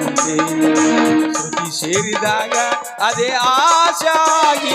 ಶ್ರುತಿ ಸೇರಿದಾಗ ಅದೇ ಆಶಾಗಿ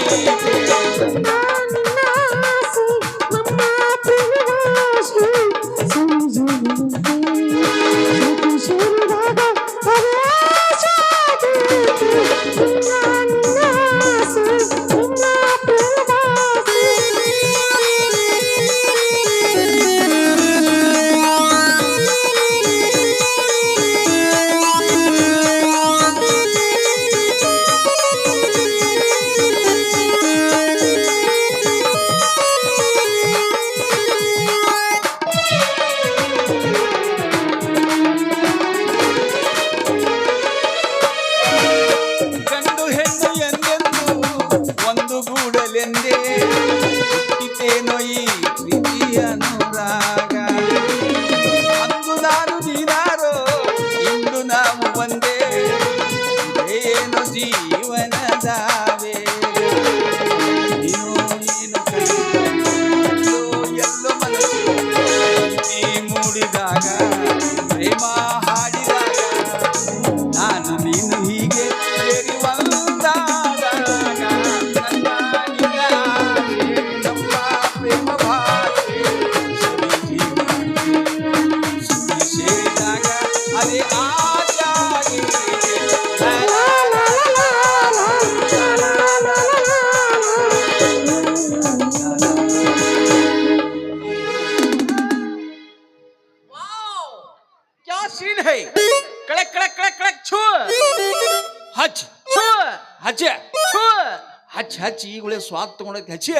ಹಚ್ಚಿ ಈಗಲೇ ಸ್ವಾದ ತಗೊಂಡೈತಿ ಹಚ್ಚಿ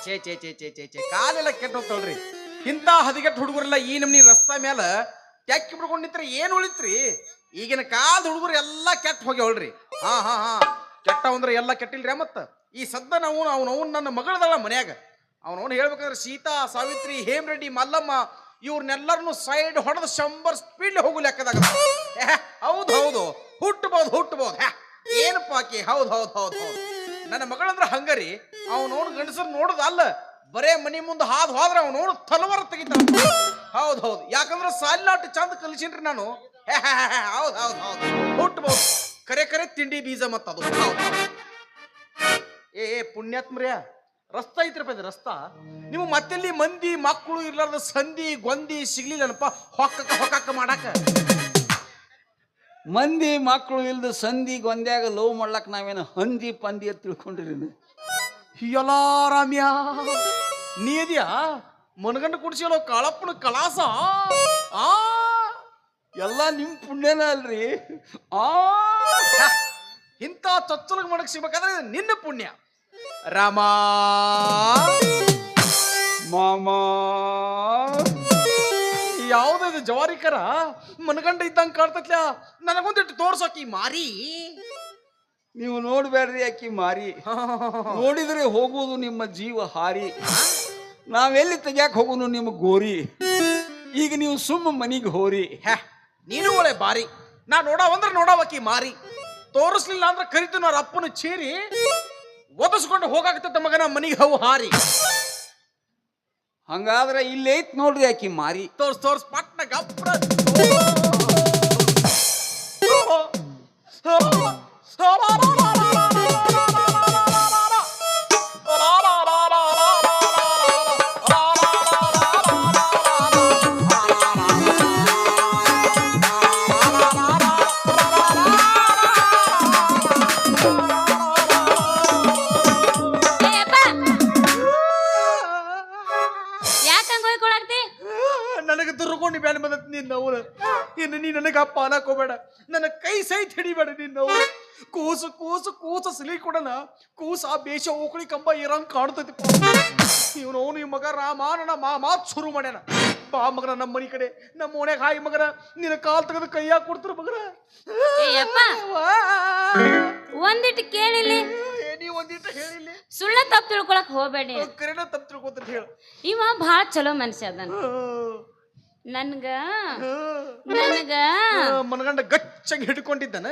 ಚೇ ಕಾಲೆಲ್ಲ ಕೆಟ್ಟ ಹೋಗ್ತಲ್ರಿ. ಇಂಥ ಹದಿಗೆಟ್ಟ ಹುಡುಗರೆಲ್ಲ ಈ ನಮ್ನಿ ರಸ್ತಾ ಮ್ಯಾಲ ಟ್ಯಾಕಿ ಬಿಡ್ಕೊಂಡು ನಿಂತ್ರಿ ಏನ್ ಉಳಿತ್ರಿ? ಈಗಿನ ಕಾಲದ ಹುಡುಗರು ಎಲ್ಲಾ ಕೆಟ್ಟ ಹೋಗ್ಯಾವಳ್ರಿ. ಹಾ ಕೆಟ್ಟ ಅಂದ್ರೆ ಎಲ್ಲ ಕೆಟ್ಟಿಲ್ರಿ. ಮತ್ತ ಈ ಸದ್ದ ನಾವು ಅವನವನ್ ನನ್ನ ಮಗಳದಳ ಮನ್ಯಾಗ ಅವನವನ್ ಹೇಳ್ಬೇಕಂದ್ರೆ ಸೀತಾ, ಸಾವಿತ್ರಿ, ಹೇಮರೆಡ್ಡಿ, ಮಲ್ಲಮ್ಮ ಇವ್ರನ್ನೆಲ್ಲರನ್ನು ಸೈಡ್ ಹೊಡೆದು 100 ಸ್ಪೀಡ್ ಹೋಗು ಲೆಕ್ಕದಾಗ. ಹೌದು ಹುಟ್ಟಬಹುದು ಏನಪ್ಪ ಆಕಿ. ಹೌದು ನನ್ನ ಮಗಳಂದ್ರ ಹಂಗರಿ. ಅವನವನು ಗಂಡಸರು ನೋಡುದ ಅಲ್ಲ, ಬರೇ ಮನಿ ಮುಂದೆ ಹಾದು ಹೋದ್ರ ಅವನವನು ತಲವಾರ ತೆಗಿತಾನ. ಹೌದು ಯಾಕಂದ್ರೆ ಸಾಲಿನಾಟ ಚಂದ ಕಲಿಸಿನ್ರಿ ನಾನು. ಹೌದು ಹುಟ್ಟಬಹುದು ಕರೆ ತಿಂಡಿ ಬೀಜ ಮತ್ತದು. ಪುಣ್ಯಾತ್ಮರ್ಯ ರಸ್ತಾ ಐತ್ರಪ್ಪ ಇದು ರಸ್ತಾ. ನೀವು ಮತ್ತೆಲ್ಲಿ ಮಂದಿ ಮಕ್ಕಳು ಇರ್ಲಾರ್ದ ಸಂಧಿ ಗೊಂದಿ ಸಿಗ್ಲಿಲ್ಲನಪ್ಪ ಹೊಕ್ಕಕ್ಕ ಮಾಡಾಕ. ಮಂದಿ ಮಕ್ಕಳು ಇಲ್ದ ಸಂಧಿ ಗೊಂದ್ಯಾಗ ಲವ್ ಮಾಡ್ಲಕ್ ನಾವೇನು ಹಂದಿ ಪಂದಿ ಅಂತ ತಿಳ್ಕೊಂಡ್ರಿ? ಎಲ್ಲ ರಾಮ್ಯ ನೀ ಇದೆಯಾ ಮನಗಂಡ ಕುಡಿಸಿಯಲ್ಲೋ ಕಾಳಪ್ಪನ ಕಳಾಸ. ಎಲ್ಲ ನಿಮ್ ಪುಣ್ಯನ ಅಲ್ರಿ. ಇಂಥ ಚೊಚ್ಚಲಗ್ ಮಾಡಕ್ ಸಿಗ್ಬೇಕಾದ್ರೆ ನಿನ್ನ ಪುಣ್ಯ ರಾಮ. ಮಾಮಾ ಯಾವ್ದು ಜವಾರಿಕರ ಮನಗಂಡ ಇದ್ದಂಗ ಕಾಣ್ತತ್ಲ. ನನಗೊಂದಿಟ್ಟು ತೋರ್ಸೋಕಿ ಮಾರಿ. ನೀವು ನೋಡ್ಬೇಡ್ರಿ ಆಕಿ ಮಾರಿ. ನೋಡಿದ್ರೆ ಹೋಗುವುದು ನಿಮ್ಮ ಜೀವ ಹಾರಿ. ನಾವೆಲ್ಲಿ ತೆಗ್ಯಾಕ ಹೋಗುನು ನಿಮ್ಮ ಗೋರಿ. ಈಗ ನೀವು ಸುಮ್ಮ ಮನಿಗೆ ಹೋರಿ. ನೀನು ಒಳ್ಳೆ ಬಾರಿ. ನಾ ನೋಡವಂದ್ರೆ ನೋಡವಕಿ ಮಾರಿ. ತೋರಿಸ್ಲಿಲ್ಲ ಅಂದ್ರೆ ಕರಿತು ಅವ್ರ ಅಪ್ಪನ ಚೀರಿ ಒದಿಸ್ಕೊಂಡು ಹೋಗಾಕತ್ತ ಮಗನ ಮನಿಗೆ ಹವು ಹಾರಿ. ಹಂಗಾದ್ರೆ ಇಲ್ಲೇ ಐತ್ ನೋಡ್ರಿ ಆಕಿ ಮಾರಿ. ತೋರ್ಸ್ ಪಟ್ನ ಗಪ್ರ. ನನಗೆ ದುರ್ಕೊಂಡು ಬ್ಯಾನ್ ಬಂದತ್ ನಿನ್ನವ್ರು. ಇನ್ನು ನೀ ನನಗೆ ಅಪ್ಪ ಅನ್ನಕೋಬೇಡ, ನನ್ನ ಕೈ ಸಹಿತ ಹಿಡಿಬೇಡ. ನಿನ್ನವ್ರು ಕೂಸು ಸಿಲಿ ಕೊಡಲ್ಲ. ಕೂಸ ಬೇಷ ಓಕಳಿ ಕಂಬ ಇರಂಗ್ ಕಾಣ್ತೈತಿ. ಇವನು ಈ ಮಗ ರಾಮ ನನ್ನ ಮಾತ್ ಶುರು ಮಾಡ್ಯಾನ. ಬಾ ಮಗನ ನಮ್ಮ ಮನಿ ಕಡೆ, ನಮ್ಮ ಓಣ್ಯಾಗ ಹಾಯಿ ಮಗನ ನಿನ್ನ ಕಾಲ್ ತೆಗೆದು ಕೈಯಾಗ ಕೊಡ್ತಾರ ಮಗನ. ಒಂದಿಟ್ಟು ಕೇಳಿಲ್ಲಿ, ನೀ ಒಂದಿಟ್ಟು ಹೇಳಿಲ್ಲ. ಸುಳ್ಳ ತಪ್ಪು ತಿಳ್ಕೊಳಕ್ ಹೋಗ್ಬೇಡಿ. ಕರೆನ ತಪ್ಪು ತಿಳ್ಕೊತ ಹೇಳ. ಇವ ಭಾಳ ಚಲೋ ಮನುಷ್ಯ ಅದಾನ. ನನ್ಗ ಮನಗಂಡ ಗಚ್ಚಾಗಿ ಹಿಡ್ಕೊಂಡಿದ್ದಾನ.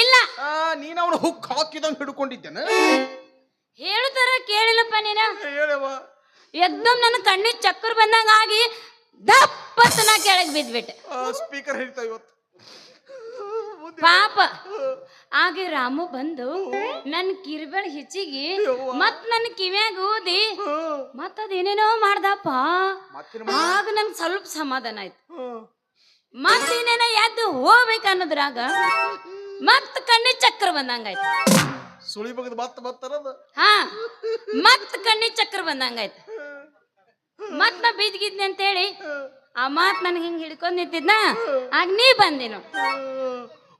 ಇಲ್ಲ ನೀನ್ ಅವನ ಹುಕ್ ಹಾಕಿದಂಗ ಹಿಡ್ಕೊಂಡಿದ್ದಾನ. ಹೇಳುತ್ತಾರ ಕೇಳಿಲ್ಲಪ್ಪ ನೀನ. ಹೇಳವ. ಎಕ್ದಮ್ ನನ್ನ ಕಣ್ಣಿ ಚಕ್ಕರ್ ಬಂದಂಗ ಆಗಿ ದಪ್ಪತ್ತ ನಾ ಕೆಳಗ್ ಬಿದ್ಬಿಟ್ಟೆ. ಸ್ಪೀಕರ್ ಹಿಡಿತಾ ಇವತ್ತು. ಪಾಪ ಆಗ ರಾಮು ಬಂದು ನನ್ ಕಿರ್ಬೇಳ ಹೆಚ್ಚಿಗೆ ಮತ್ ನನ್ ಕಿವ್ಯಾಗ ಊದಿ ಮತ್ ಅದೇನೇನೋ ಮಾಡ್ದಪ್ಪ. ಆಗ ನನ್ ಸ್ವಲ್ಪ ಸಮಾಧಾನ ಆಯ್ತು. ಮತ್ ಇನ್ನೇನ ಎದ್ದು ಹೋಗ್ಬೇಕನ್ನೋದ್ರಾಗ ಮತ್ ಕಣ್ಣಿ ಚಕ್ರ ಬಂದಂಗಾಯ್ತು. ಸುಳಿ ಬಗದ್ ಬತ್ತರದ ಹಾ, ಮತ್ ಕಣ್ಣಿ ಚಕ್ರ ಬಂದಂಗಾಯ್ತು. ಮತ್ ನಾ ಬಿದ್ಗಿದ್ನಿ ಅಂತೇಳಿ ಆ ಮಾತ್ ನನ್ಗೆ ಹಿಂಗ್ ಹಿಡ್ಕೊಂಡ್ ನಿಂತಿದ್ನ. ಆಗ ನೀ ಬಂದೇನು.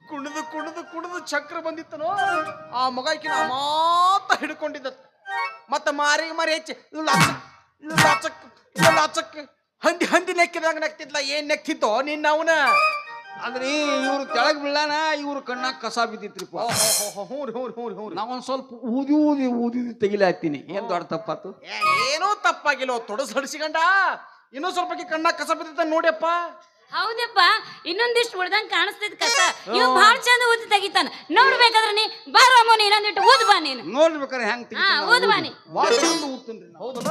ಕುಣಿದು ಕುಣಿದು ಕುಣಿದು ಚಕ್ರ ಬಂದಿತ್ತನೋ ಆ ಮಗ ಈಕಿನ ಮಾತ ಹಿಡ್ಕೊಂಡಿದ್ದ. ಮತ್ತ ಮಾರಿಗೆ ಮಾರಿ ಹೆಚ್ಚಿ ಲಾಚಕ್ ಹಂದಿ ಹಂದಿ ನೆಕ್ಕಿದಂಗ ನೆಕ್ತಿದ್ಲ. ಏನ್ ನೆಕ್ತಿದ್ದೋ ನಿನ್ನ ಅವನ ಅಂದ್ರೆ ಇವ್ರು ಕೆಳಗ್ ಬೀಳಾನ, ಇವ್ರ ಕಣ್ಣಾಗ ಕಸ ಬಿದ್ದಿತ್ರಿಪ್ಪ. ಹ್ಞೂ ನಾವೊಂದ್ ಸ್ವಲ್ಪ ಊದಿ ತೆಗಿಲಾತೀನಿ. ಏನ್ ದೊಡ್ಡ ತಪ್ಪಾತು? ಏನೋ ತಪ್ಪಾಗಿಲ್ಲ. ತೊಡಸ್ ಹಡಿಸಿಕೊಂಡ ಇನ್ನೂ ಸ್ವಲ್ಪ ಕಣ್ಣಾಗ ಕಸ ಬಿದ್ದಿತ್ತ ನೋಡ್ಯಪ್ಪ. ಹೌದಪ್ಪ, ಇನ್ನೊಂದಿಷ್ಟು ಉಳ್ದಂಗ್ ಕಾಣಿಸ್ತೈತ್ ಕಸ. ಇವ್ ಬಾಳ ಚಂದ ಊದಿ ತೆಗಿತಾನ. ನೋಡ್ಬೇಕಾದ್ರ ನೀ ಬಾರಮ್ಮ, ಇನ್ನೊಂದಿಟ್ಟು ಊದ್ ಬಾ ನೀನು. ನೋಡ್ಬೇಕಾರೆ ಹೆಂಗ್ ಊದ್ ಬಾ ನೀ. ಊದ್ತೇನ್ರಿ. ಹೌದಲ್ಲ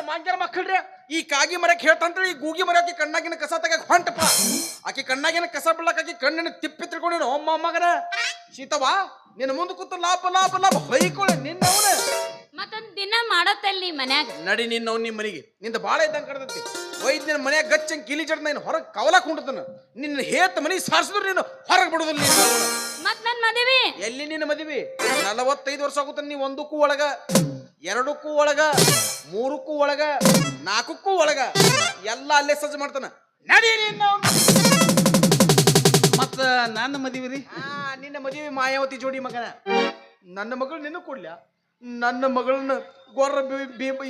ಮಾಂಗ್ಯಾರ ಮಕ್ಕಳ್ರಿ. ಈ ಕಾಗಿ ಮರಕ್ಕೆ ಹೇಳ್ತಂದ್ರೆ ಈ ಗೂಗಿ ಮರಕ್ಕೆ ಕಣ್ಣಾಗಿನ ಕಸ ತೆಗಕ್ ಹೊಂಟಪ್ಪ. ಆಕಿ ಕಣ್ಣಾಗಿನ ಕಸ ಬಿಡ್ಲಕ್ ಆಕಿ ಕಣ್ಣಿನ ತಿಪ್ಪಿ ತಿಳ್ಕೊಂಡಿನ ಮಗನ. ಶೀತವಾ ನಿನ್ನ ಮುಂದೆ ಕೂತು ಲಾಭ ಲಾಭ ಲಾಭ ಹೊಯ್ಕೊಳ್ಳಿ ನಿನ್ನವನ. ಮತ್ತೊಂದ್ ದಿನ ಮಾಡತ್ತಲ್ಲಿ ಮನ್ಯಾಗ. ನಡಿ ನಿನ್ನವ್ ನಿಮ್ಮ ಮನೆಗೆ. ನಿಂದ ಬಾಳ ಇದ್ದಂಗೆ ಕಡ್ದತಿ. ಒಯ್ದು ನಿನ್ನ ಮನ್ಯಾಗ ಗಚ್ಚಂಗ್ ಕಿಲಿ ಜಡ್ ನಾನು ಹೊರಗೆ ಕವಲಾಕ್ ಹೊಂಟತನ. ನಿನ್ನ ಹೇತ್ ಮನೆ ಸಾರಿಸಿದ್ರು ನೀನು ಹೊರಗೆ ಬಿಡುದಿಲ್ಲ ನೀನು. ಮತ್ ನನ್ ಮದುವೆ ಎಲ್ಲಿ ನಿನ್ನ ಮದುವೆ? 45 ವರ್ಷ ಆಗುತ್ತ. ನೀ 1ಕ್ಕೂ ಒಳಗ, 2ಕ್ಕೂ ಒಳಗ, 3ಕ್ಕೂ ಒಳಗ, 4ಕ್ಕೂ ಒಳಗ ಎಲ್ಲ ಅಲ್ಲೇ ಸಜ್ಜು ಮಾಡ್ತಾನ. ನಡಿ ಮತ್ತ ನನ್ನ ಮದುವೆ ರೀ? ನಿನ್ನ ಮದುವೆ ಮಾಯಾವತಿ ಜೋಡಿ ಮಗನ. ನನ್ನ ಮಗಳು ನಿನ್ನ ಕೊಡ್ಲ? ನನ್ನ ಮಗಳನ್ನ ಗೊರ್ರ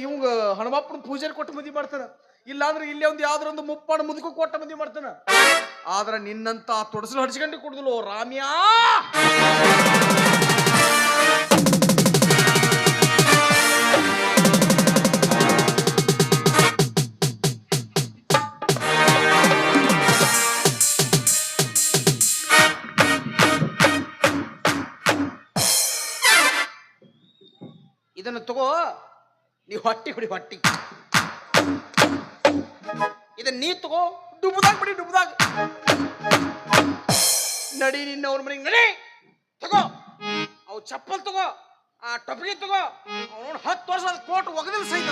ಇವಂಗ ಹನುಮಪ್ಪನ ಪೂಜಾರಿ ಕೊಟ್ಟು ಮದುವೆ ಮಾಡ್ತಾನ. ಇಲ್ಲಾಂದ್ರೆ ಇಲ್ಲೇ ಒಂದು ಯಾವ್ದ್ರ ಒಂದು ಮುಪ್ಪಾಣ ಮುದುಕು ಕೊಟ್ಟ ಮದುವೆ ಮಾಡ್ತಾನ. ಆದ್ರ ನಿನ್ನಂತ ತೊಡಸಲು ಹಡಿಸ್ಕೊಂಡು ಕೊಡುದಿಲ್ಲ ರಾಮ್ಯಾ. ಇದನ್ನು ತಗೋ, ನೀವು ಹೊಟ್ಟಿ ಬಿಡಿ ಹೊಟ್ಟಿ. ಇದನ್ನ ನೀ ತಗೋ, ಡುಬ್ದಾಗ ಬಿಡಿ ಡುಬ್ದಾಗ. ನಡಿ ನಿನ್ನ ಅವ್ರ ಮನೆಗೆ ನಡಿ. ತಗೋ ಅವು ಚಪ್ಪಲ್ ತಗೋ, ಆ ಟೊಪ್ಪಿಗೆ ತಗೋ. ಅವನು 10 ವರ್ಷ ಕೋಟ್ ಒಗದಿಲ್ ಸಹಿತ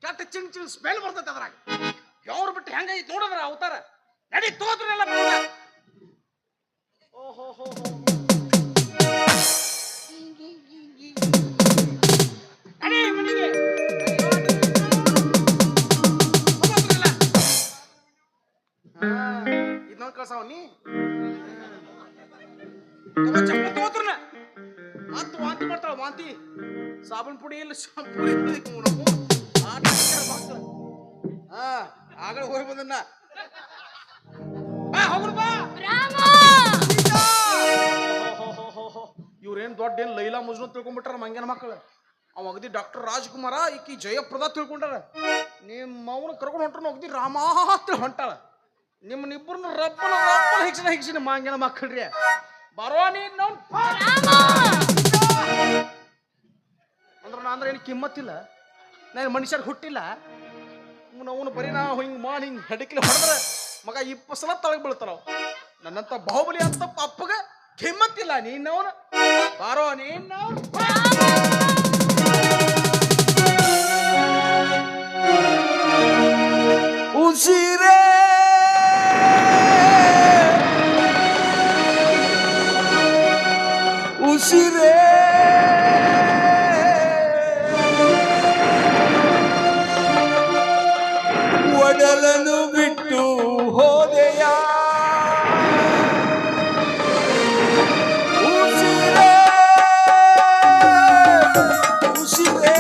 ಕೆಟ್ಟ ಚಿಂಗ್ ಚಿಂಗ್ ಸ್ಮೆಲ್ ಬರ್ತೈತೆ ಅದ್ರಾಗ. ಯಾವ್ರು ಬಿಟ್ಟು ಹೆಂಗೈತಿ ನೋಡಿದ್ರ ಅವತಾರ. ನಡಿ ತಗೋದ್ರೆಲ್ಲ ಬರೋದ. ಓಹೋ ಹೋ ಹೋ ನಡಿ ಮನೆಗೆ. ಇನ್ನೊಂದು ಕಳ್ಸಾವ ನೀ ಚಪ್ಪಲ್ ತಗೋತ್ರನ. ಮತ್ ವಾಂತಿ ಮಾಡ್ತಾಳ ವಾಂತಿ. ಸಾಬೂನ್ ಪುಡಿ ಇಲ್ಲ, ಶಾಂಪು ಆಗ ಹೋಗಿ ಬಂದನ್ನ. ಇವ್ರೇನ್ ದೊಡ್ಡ ಏನ್ ಲೈಲಾ ಮಜ್ನು ತಿಳ್ಕೊಂಡ್ಬಿಟ್ಟಾರ ಮಂಗ್ಯನ ಮಕ್ಕಳು. ಅವ ಅಗದಿ ಡಾಕ್ಟರ್ ರಾಜ್ಕುಮಾರ, ಈಕಿ ಜಯಪ್ರದ ತಿಳ್ಕೊಂಡಾರ. ನಿಮ್ಮ ಅವನು ಕರ್ಕೊಂಡು ಹೊಂಟ್ರ ಅಗದಿ ರಾಮಾತ್ರ ಹೊಂಟಾಳ. ನಿಮ್ಮನ್ನಿಬ್ಬರನ್ನ ರಪ್ಪನ ಹಿಗ್ಸಿನ ಮಂಗ್ಯನ ಮಕ್ಕಳ್ರಿ. ಬರೋ ನೀನ್ ಅಂದ್ರ ನಾ ಅಂದ್ರೆ ಏನು ಕಿಮ್ಮತ್ತಿಲ್ಲ. ನಾನು ಮನುಷ್ಯರ್ ಹುಟ್ಟಿಲ್ಲ. ಅವನು ಬರೀ ನಾ ಹಿಂಗ್ ಮಾಡಿ ಹಿಂಗ್ ಹೆಡಕ್ಲಿ ಹೊಡೆದ್ರೆ ಮಗ 20 ಸಲ ತಳಗ್ ಬೀಳ್ತಾರ. ನನ್ನಂತ ಬಾಹುಬಲಿ ಅಂತ ಅಪ್ಪಗ ಕಿಮ್ಮತ್ತಿಲ್ಲ. ನೀನವನು ಬಾರೋ ನೀನು. ಉಸಿರೇ ಉಸಿರೇ ಒಡಲನ್ನು ಬಿಟ್ಟು ಹೋದೆಯ. ಉಸಿರೇ ಉಸಿರೇ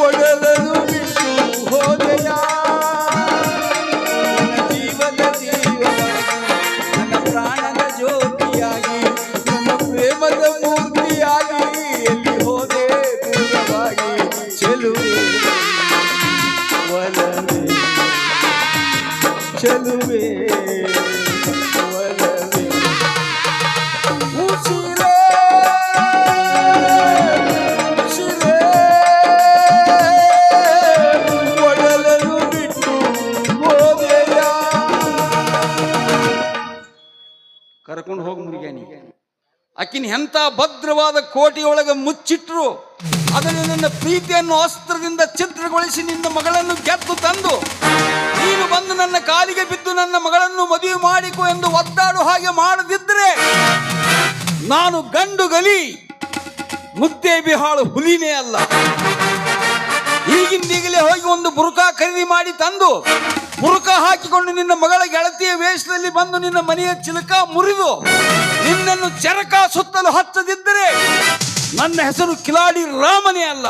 ಒಡಲನ್ನು ಬಿಟ್ಟು ಹೋದೆಯ. ನನ್ನ ಜೀವನ ನನ್ನ ಪ್ರಾಣದ ಜ್ಯೋತಿಯಾಗಿ, ನನ್ನ ಪ್ರೇಮದ ಮೂರ್ತಿಯಾಗಿ ಎಲ್ಲಿ ಹೋದೆ ದೂರವಾಗಿ. ಚೆಲುವೆ ಒಲವೇ ಚೆಲುವೆ ಒಲವೇ ಉಸಿರೇ ಉಸಿರೇ ಆಕಿನ ಎಂಥ ಭದ್ರವಾದ ಕೋಟೆಯೊಳಗೆ ಮುಚ್ಚಿಟ್ರು ಅದನ್ನು ನಿನ್ನ ಪ್ರೀತಿಯನ್ನು ಅಸ್ತ್ರದಿಂದ ಛಿದ್ರಗೊಳಿಸಿ ನಿನ್ನ ಮಗಳನ್ನು ಗೆದ್ದು ತಂದು ನೀನು ಬಂದು ನನ್ನ ಕಾಲಿಗೆ ಬಿದ್ದು ನನ್ನ ಮಗಳನ್ನು ಮದುವೆ ಮಾಡಿಕೊ ಎಂದು ಒದ್ದಾಡು ಹಾಗೆ ಮಾಡದಿದ್ದರೆ ನಾನು ಗಂಡು ಗಲಿ ಮುದ್ದೆ ಬಿಹಾಳು ಹುಲಿನೇ ಅಲ್ಲ. ಈಗಿಂದೀಗಲೇ ಹೋಗಿ ಒಂದು ಬುರುಕಾ ಖರೀದಿ ಮಾಡಿ ತಂದು ಬುರುಕ ಹಾಕಿಕೊಂಡು ನಿನ್ನ ಮಗಳ ಗೆಳತಿಯ ವೇಷದಲ್ಲಿ ಬಂದು ನಿನ್ನ ಮನೆಯ ಚಿಲಕ ಮುರಿದು ನಿನ್ನನ್ನು ಚರಕ ಸುತ್ತಲು ಹಚ್ಚದಿದ್ದರೆ ನನ್ನ ಹೆಸರು ಕಿಲಾಡಿ ರಾಮನೇ ಅಲ್ಲ.